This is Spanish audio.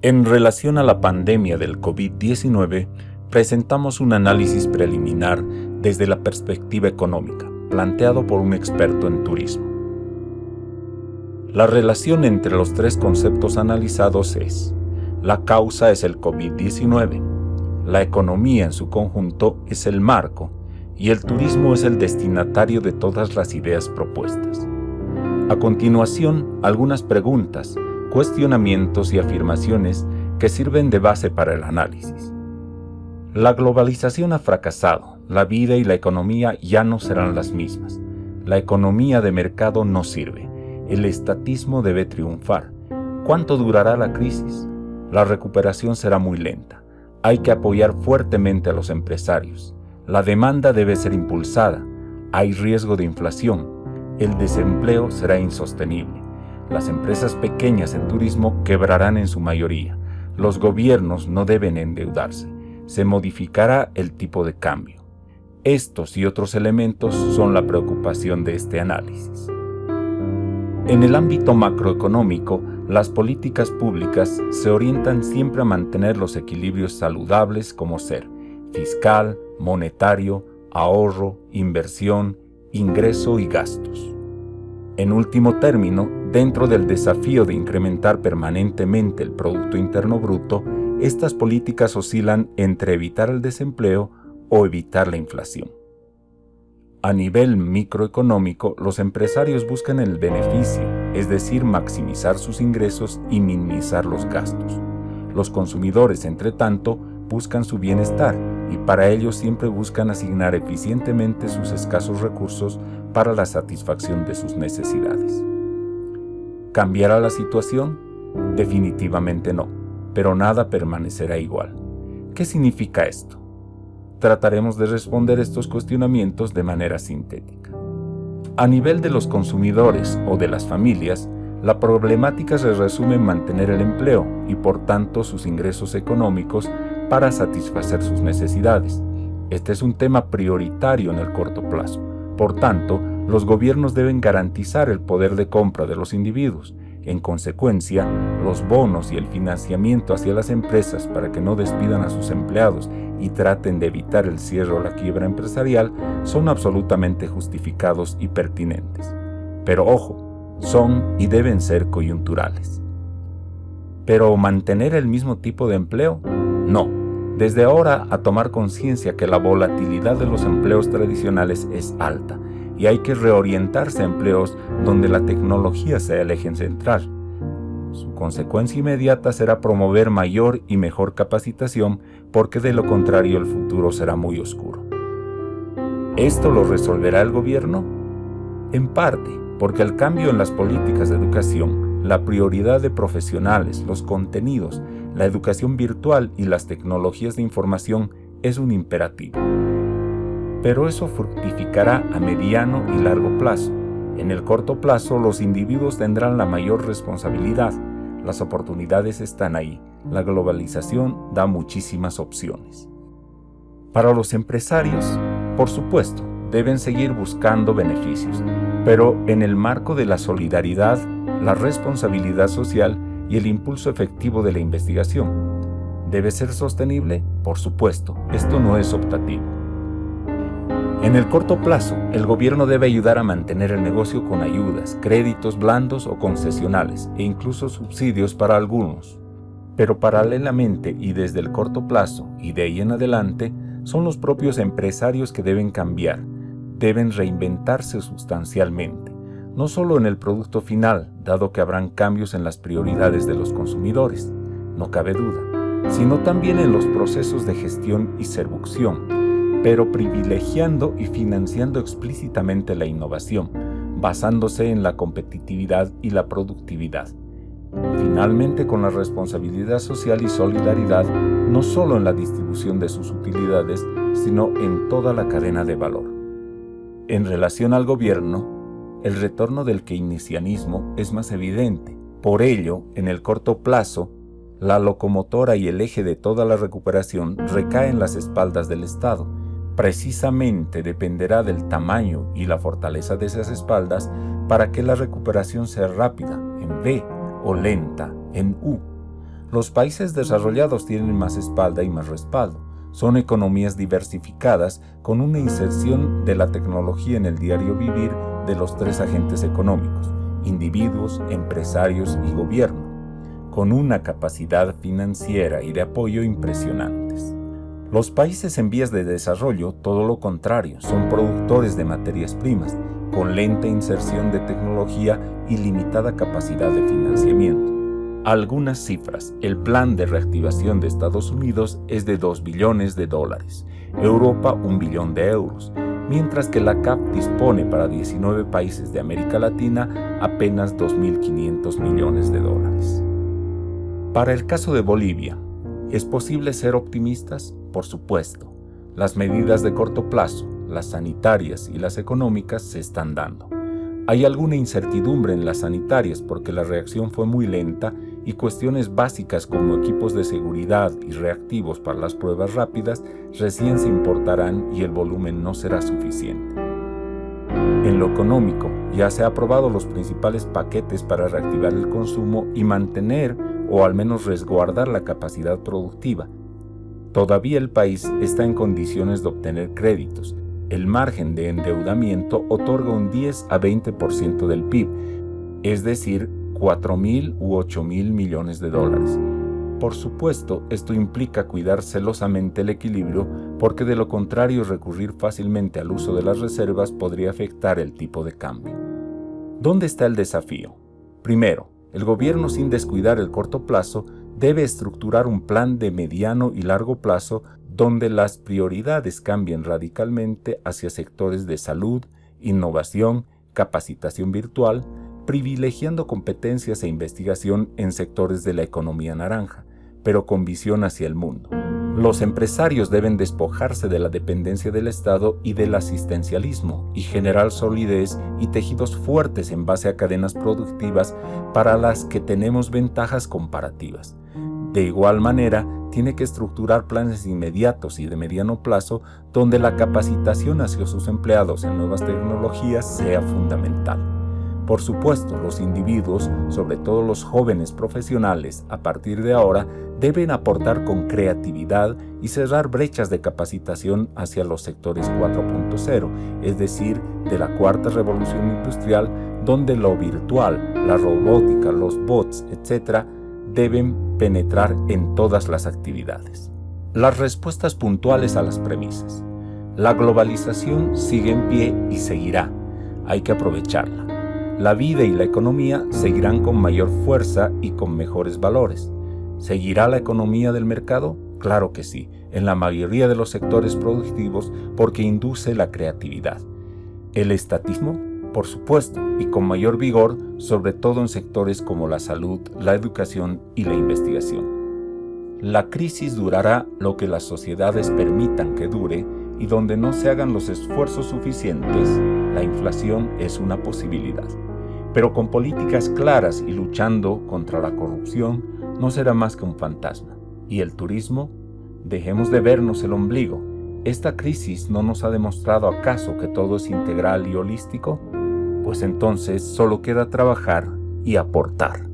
En relación a la pandemia del COVID-19, presentamos un análisis preliminar desde la perspectiva económica, planteado por un experto en turismo. La relación entre los tres conceptos analizados es: la causa es el COVID-19, la economía en su conjunto es el marco y el turismo es el destinatario de todas las ideas propuestas. A continuación, algunas preguntas, cuestionamientos y afirmaciones que sirven de base para el análisis. La globalización ha fracasado, la vida y la economía ya no serán las mismas. La economía de mercado no sirve, el estatismo debe triunfar. ¿Cuánto durará la crisis? La recuperación será muy lenta. Hay que apoyar fuertemente a los empresarios. La demanda debe ser impulsada. Hay riesgo de inflación. El desempleo será insostenible. Las empresas pequeñas en turismo quebrarán en su mayoría. Los gobiernos no deben endeudarse. Se modificará el tipo de cambio. Estos y otros elementos son la preocupación de este análisis. En el ámbito macroeconómico, las políticas públicas se orientan siempre a mantener los equilibrios saludables como ser fiscal, monetario, ahorro, inversión, ingreso y gastos. En último término, dentro del desafío de incrementar permanentemente el Producto Interno Bruto, estas políticas oscilan entre evitar el desempleo o evitar la inflación. A nivel microeconómico, los empresarios buscan el beneficio, es decir, maximizar sus ingresos y minimizar los gastos. Los consumidores, entre tanto, buscan su bienestar y para ello siempre buscan asignar eficientemente sus escasos recursos para la satisfacción de sus necesidades. ¿Cambiará la situación? Definitivamente no, pero nada permanecerá igual. ¿Qué significa esto? Trataremos de responder estos cuestionamientos de manera sintética. A nivel de los consumidores o de las familias, la problemática se resume en mantener el empleo y por tanto sus ingresos económicos para satisfacer sus necesidades. Este es un tema prioritario en el corto plazo. Por tanto, los gobiernos deben garantizar el poder de compra de los individuos. En consecuencia, los bonos y el financiamiento hacia las empresas para que no despidan a sus empleados y traten de evitar el cierre o la quiebra empresarial son absolutamente justificados y pertinentes. Pero ojo, son y deben ser coyunturales. ¿Pero mantener el mismo tipo de empleo? No. Desde ahora a tomar conciencia que la volatilidad de los empleos tradicionales es alta y hay que reorientarse a empleos donde la tecnología sea el eje central. Su consecuencia inmediata será promover mayor y mejor capacitación porque de lo contrario el futuro será muy oscuro. ¿Esto lo resolverá el gobierno? En parte, porque el cambio en las políticas de educación, la prioridad de profesionales, los contenidos, la educación virtual y las tecnologías de información es un imperativo. Pero eso fructificará a mediano y largo plazo. En el corto plazo, los individuos tendrán la mayor responsabilidad. Las oportunidades están ahí. La globalización da muchísimas opciones. Para los empresarios, por supuesto, deben seguir buscando beneficios, pero en el marco de la solidaridad, la responsabilidad social y el impulso efectivo de la investigación. ¿Debe ser sostenible? Por supuesto, esto no es optativo. En el corto plazo, el gobierno debe ayudar a mantener el negocio con ayudas, créditos blandos o concesionales e incluso subsidios para algunos. Pero paralelamente y desde el corto plazo y de ahí en adelante, son los propios empresarios que deben cambiar, deben reinventarse sustancialmente, no solo en el producto final, dado que habrán cambios en las prioridades de los consumidores, no cabe duda, sino también en los procesos de gestión y seducción, pero privilegiando y financiando explícitamente la innovación, basándose en la competitividad y la productividad. Finalmente, con la responsabilidad social y solidaridad, no solo en la distribución de sus utilidades, sino en toda la cadena de valor. En relación al gobierno, el retorno del keynesianismo es más evidente. Por ello, en el corto plazo, la locomotora y el eje de toda la recuperación recae en las espaldas del Estado. Precisamente dependerá del tamaño y la fortaleza de esas espaldas para que la recuperación sea rápida, en V, o lenta, en U. Los países desarrollados tienen más espalda y más respaldo. Son economías diversificadas con una inserción de la tecnología en el diario vivir de los tres agentes económicos, individuos, empresarios y gobierno, con una capacidad financiera y de apoyo impresionantes. Los países en vías de desarrollo, todo lo contrario, son productores de materias primas, con lenta inserción de tecnología y limitada capacidad de financiamiento. Algunas cifras. El plan de reactivación de Estados Unidos es de $2 billones, Europa $1 billón, mientras que la CAF dispone para 19 países de América Latina apenas $2.500 millones. Para el caso de Bolivia, ¿es posible ser optimistas? Por supuesto. Las medidas de corto plazo, las sanitarias y las económicas se están dando. Hay alguna incertidumbre en las sanitarias porque la reacción fue muy lenta y cuestiones básicas como equipos de seguridad y reactivos para las pruebas rápidas recién se importarán y el volumen no será suficiente. En lo económico, ya se han aprobado los principales paquetes para reactivar el consumo y mantener o al menos resguardar la capacidad productiva. Todavía el país está en condiciones de obtener créditos. El margen de endeudamiento otorga un 10 a 20% del PIB, es decir, $4.000 u $8.000 millones. Por supuesto, esto implica cuidar celosamente el equilibrio porque de lo contrario recurrir fácilmente al uso de las reservas podría afectar el tipo de cambio. ¿Dónde está el desafío? Primero, el gobierno, sin descuidar el corto plazo, debe estructurar un plan de mediano y largo plazo donde las prioridades cambien radicalmente hacia sectores de salud, innovación, capacitación virtual, privilegiando competencias e investigación en sectores de la economía naranja, pero con visión hacia el mundo. Los empresarios deben despojarse de la dependencia del Estado y del asistencialismo y generar solidez y tejidos fuertes en base a cadenas productivas para las que tenemos ventajas comparativas. De igual manera, tiene que estructurar planes inmediatos y de mediano plazo donde la capacitación hacia sus empleados en nuevas tecnologías sea fundamental. Por supuesto, los individuos, sobre todo los jóvenes profesionales, a partir de ahora, deben aportar con creatividad y cerrar brechas de capacitación hacia los sectores 4.0, es decir, de la cuarta revolución industrial, donde lo virtual, la robótica, los bots, etc., deben penetrar en todas las actividades. Las respuestas puntuales a las premisas. La globalización sigue en pie y seguirá. Hay que aprovecharla. La vida y la economía seguirán con mayor fuerza y con mejores valores. ¿Seguirá la economía del mercado? Claro que sí, en la mayoría de los sectores productivos porque induce la creatividad. ¿El estatismo? Por supuesto, y con mayor vigor, sobre todo en sectores como la salud, la educación y la investigación. La crisis durará lo que las sociedades permitan que dure y donde no se hagan los esfuerzos suficientes, la inflación es una posibilidad. Pero con políticas claras y luchando contra la corrupción, no será más que un fantasma. ¿Y el turismo? Dejemos de vernos el ombligo. ¿Esta crisis no nos ha demostrado acaso que todo es integral y holístico? Pues entonces solo queda trabajar y aportar.